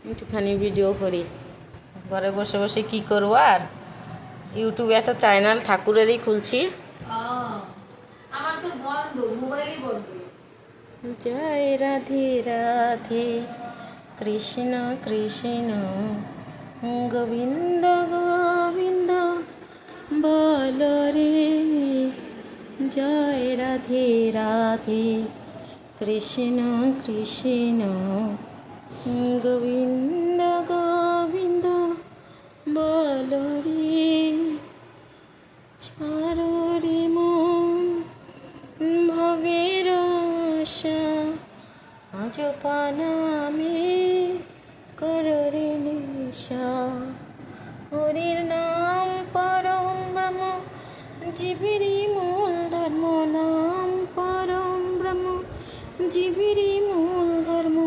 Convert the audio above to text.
একটুখানি ভিডিও করি। ঘরে বসে বসে কি করবো আর, ইউটিউবে একটা চ্যানেল ঠাকুরেরই খুলছি। আমার তো বন্ধ, মোবাইলই বন্ধ। জয় রাধে রাধে কৃষ্ণ কৃষ্ণ গোবিন্দ গোবিন্দ বল রে। জয় রাধে রাধে কৃষ্ণ কৃষ্ণ গোবিন্দ গোবিন্দ বল রে। ছাড়ো রে মন ভবের আশা, আজ পানামে করো রে নেশা। হরির নাম পরম ব্রহ্ম, জীবেরই মূল ধর্ম। নাম পরম ব্রহ্ম, জীবেরই মূল ধর্ম।